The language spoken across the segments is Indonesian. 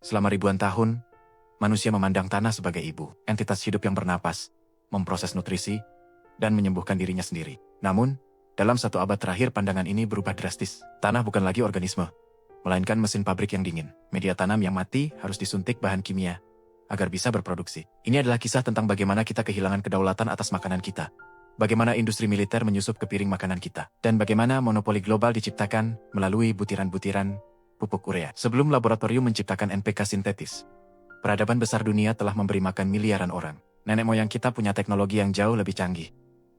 Selama ribuan tahun, manusia memandang tanah sebagai ibu, entitas hidup yang bernapas, memproses nutrisi, dan menyembuhkan dirinya sendiri. Namun, dalam 1 abad terakhir pandangan ini berubah drastis. Tanah bukan lagi organisme, melainkan mesin pabrik yang dingin. Media tanam yang mati harus disuntik bahan kimia agar bisa berproduksi. Ini adalah kisah tentang bagaimana kita kehilangan kedaulatan atas makanan kita. Bagaimana industri militer menyusup ke piring makanan kita. Dan bagaimana monopoli global diciptakan melalui butiran-butiran pupuk urea. Sebelum laboratorium menciptakan NPK sintetis, peradaban besar dunia telah memberi makan miliaran orang. Nenek moyang kita punya teknologi yang jauh lebih canggih.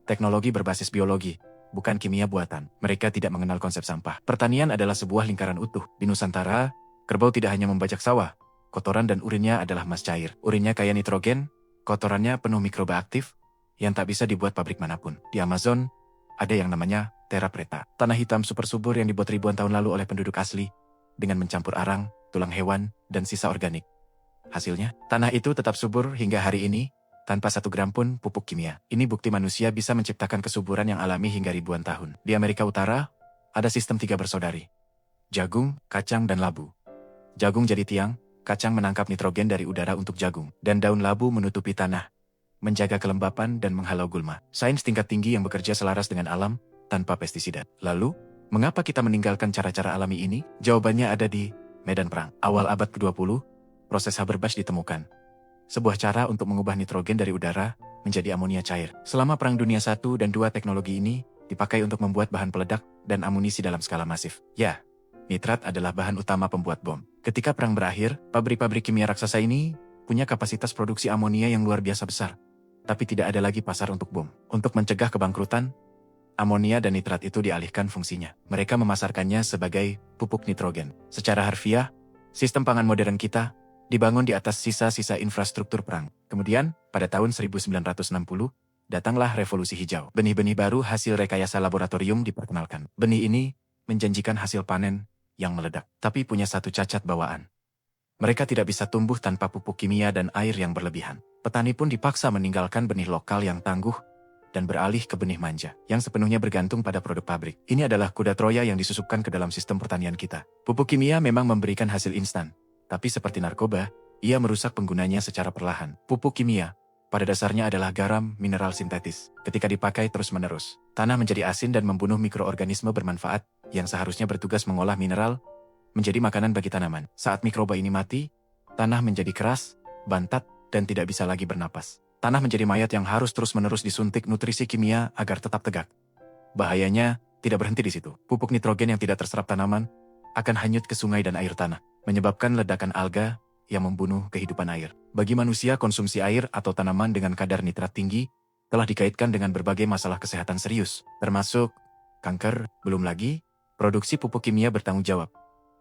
Teknologi berbasis biologi, bukan kimia buatan. Mereka tidak mengenal konsep sampah. Pertanian adalah sebuah lingkaran utuh. Di Nusantara, kerbau tidak hanya membajak sawah. Kotoran dan urinnya adalah emas cair. Urinnya kaya nitrogen, kotorannya penuh mikroba aktif, yang tak bisa dibuat pabrik manapun. Di Amazon, ada yang namanya terra preta. Tanah hitam super subur yang dibuat ribuan tahun lalu oleh penduduk asli, dengan mencampur arang, tulang hewan, dan sisa organik. Hasilnya, tanah itu tetap subur hingga hari ini, tanpa 1 gram pun pupuk kimia. Ini bukti manusia bisa menciptakan kesuburan yang alami hingga ribuan tahun. Di Amerika Utara, ada sistem 3 bersaudari. Jagung, kacang, dan labu. Jagung jadi tiang, kacang menangkap nitrogen dari udara untuk jagung, dan daun labu menutupi tanah, menjaga kelembapan dan menghalau gulma. Sains tingkat tinggi yang bekerja selaras dengan alam, tanpa pestisida. Lalu, mengapa kita meninggalkan cara-cara alami ini? Jawabannya ada di medan perang. Awal abad ke-20, proses Haber-Bosch ditemukan. Sebuah cara untuk mengubah nitrogen dari udara menjadi amonia cair. Selama Perang Dunia I dan II, teknologi ini dipakai untuk membuat bahan peledak dan amunisi dalam skala masif. Ya, nitrat adalah bahan utama pembuat bom. Ketika perang berakhir, pabrik-pabrik kimia raksasa ini punya kapasitas produksi amonia yang luar biasa besar. Tapi tidak ada lagi pasar untuk bom. Untuk mencegah kebangkrutan, amonia dan nitrat itu dialihkan fungsinya. Mereka memasarkannya sebagai pupuk nitrogen. Secara harfiah, sistem pangan modern kita dibangun di atas sisa-sisa infrastruktur perang. Kemudian, pada tahun 1960, datanglah revolusi hijau. Benih-benih baru hasil rekayasa laboratorium diperkenalkan. Benih ini menjanjikan hasil panen yang meledak, tapi punya satu cacat bawaan. Mereka tidak bisa tumbuh tanpa pupuk kimia dan air yang berlebihan. Petani pun dipaksa meninggalkan benih lokal yang tangguh dan beralih ke benih manja, yang sepenuhnya bergantung pada produk pabrik. Ini adalah kuda Troya yang disusupkan ke dalam sistem pertanian kita. Pupuk kimia memang memberikan hasil instan, tapi seperti narkoba, ia merusak penggunanya secara perlahan. Pupuk kimia, pada dasarnya adalah garam mineral sintetis. Ketika dipakai terus-menerus, tanah menjadi asin dan membunuh mikroorganisme bermanfaat yang seharusnya bertugas mengolah mineral menjadi makanan bagi tanaman. Saat mikroba ini mati, tanah menjadi keras, bantat, dan tidak bisa lagi bernapas. Tanah menjadi mayat yang harus terus-menerus disuntik nutrisi kimia agar tetap tegak. Bahayanya tidak berhenti di situ. Pupuk nitrogen yang tidak terserap tanaman akan hanyut ke sungai dan air tanah, menyebabkan ledakan alga yang membunuh kehidupan air. Bagi manusia, konsumsi air atau tanaman dengan kadar nitrat tinggi telah dikaitkan dengan berbagai masalah kesehatan serius, termasuk kanker. Belum lagi, produksi pupuk kimia bertanggung jawab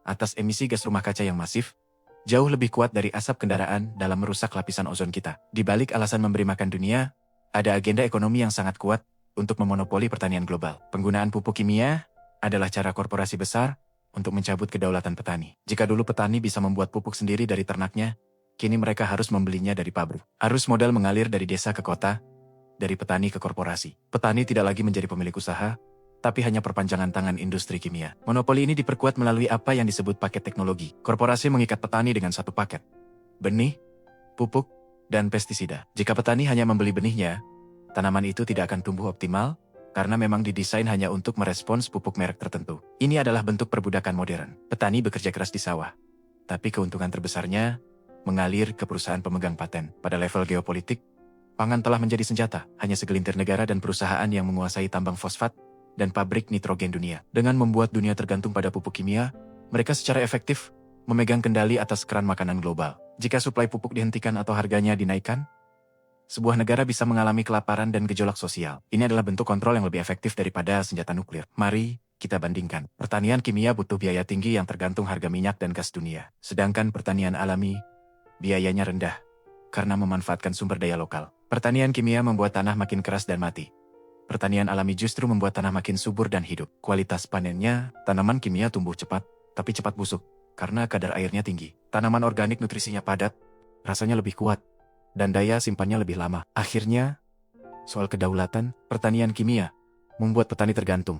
atas emisi gas rumah kaca yang masif, jauh lebih kuat dari asap kendaraan dalam merusak lapisan ozon kita. Di balik alasan memberi makan dunia, ada agenda ekonomi yang sangat kuat untuk memonopoli pertanian global. Penggunaan pupuk kimia adalah cara korporasi besar untuk mencabut kedaulatan petani. Jika dulu petani bisa membuat pupuk sendiri dari ternaknya, kini mereka harus membelinya dari pabrik. Arus modal mengalir dari desa ke kota, dari petani ke korporasi. Petani tidak lagi menjadi pemilik usaha, tapi hanya perpanjangan tangan industri kimia. Monopoli ini diperkuat melalui apa yang disebut paket teknologi. Korporasi mengikat petani dengan satu paket: benih, pupuk, dan pestisida. Jika petani hanya membeli benihnya, tanaman itu tidak akan tumbuh optimal, karena memang didesain hanya untuk merespons pupuk merek tertentu. Ini adalah bentuk perbudakan modern. Petani bekerja keras di sawah, tapi keuntungan terbesarnya mengalir ke perusahaan pemegang paten. Pada level geopolitik, pangan telah menjadi senjata. Hanya segelintir negara dan perusahaan yang menguasai tambang fosfat dan pabrik nitrogen dunia. Dengan membuat dunia tergantung pada pupuk kimia, mereka secara efektif memegang kendali atas keran makanan global. Jika suplai pupuk dihentikan atau harganya dinaikkan, sebuah negara bisa mengalami kelaparan dan gejolak sosial. Ini adalah bentuk kontrol yang lebih efektif daripada senjata nuklir. Mari kita bandingkan. Pertanian kimia butuh biaya tinggi yang tergantung harga minyak dan gas dunia. Sedangkan pertanian alami, biayanya rendah karena memanfaatkan sumber daya lokal. Pertanian kimia membuat tanah makin keras dan mati. Pertanian alami justru membuat tanah makin subur dan hidup. Kualitas panennya, tanaman kimia tumbuh cepat, tapi cepat busuk, karena kadar airnya tinggi. Tanaman organik nutrisinya padat, rasanya lebih kuat, dan daya simpannya lebih lama. Akhirnya, soal kedaulatan, pertanian kimia membuat petani tergantung.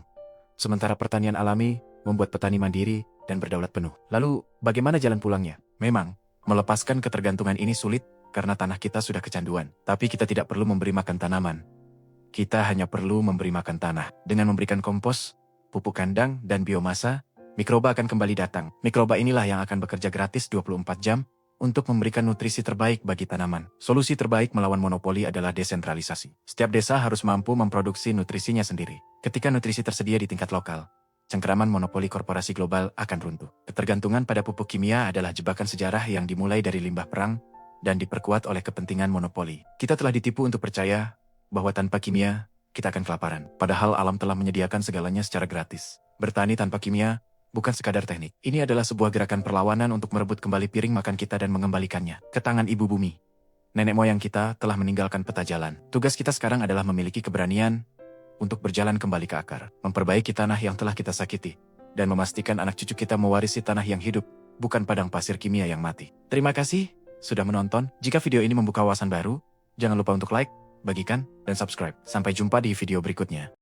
Sementara pertanian alami membuat petani mandiri dan berdaulat penuh. Lalu, bagaimana jalan pulangnya? Memang, Melepaskan ketergantungan ini sulit karena tanah kita sudah kecanduan. Tapi kita tidak perlu memberi makan tanaman. Kita hanya perlu memberi makan tanah. Dengan memberikan kompos, pupuk kandang, dan biomasa, mikroba akan kembali datang. Mikroba inilah yang akan bekerja gratis 24 jam untuk memberikan nutrisi terbaik bagi tanaman. Solusi terbaik melawan monopoli adalah desentralisasi. Setiap desa harus mampu memproduksi nutrisinya sendiri. Ketika nutrisi tersedia di tingkat lokal, cengkeraman monopoli korporasi global akan runtuh. Ketergantungan pada pupuk kimia adalah jebakan sejarah yang dimulai dari limbah perang dan diperkuat oleh kepentingan monopoli. Kita telah ditipu untuk percaya bahwa tanpa kimia, kita akan kelaparan. Padahal alam telah menyediakan segalanya secara gratis. Bertani tanpa kimia bukan sekadar teknik. Ini adalah sebuah gerakan perlawanan untuk merebut kembali piring makan kita dan mengembalikannya ke tangan ibu bumi. Nenek moyang kita telah meninggalkan peta jalan. Tugas kita sekarang adalah memiliki keberanian untuk berjalan kembali ke akar, memperbaiki tanah yang telah kita sakiti, dan memastikan anak cucu kita mewarisi tanah yang hidup, bukan padang pasir kimia yang mati. Terima kasih sudah menonton. Jika video ini membuka wawasan baru, jangan lupa untuk like, bagikan, dan subscribe. Sampai jumpa di video berikutnya.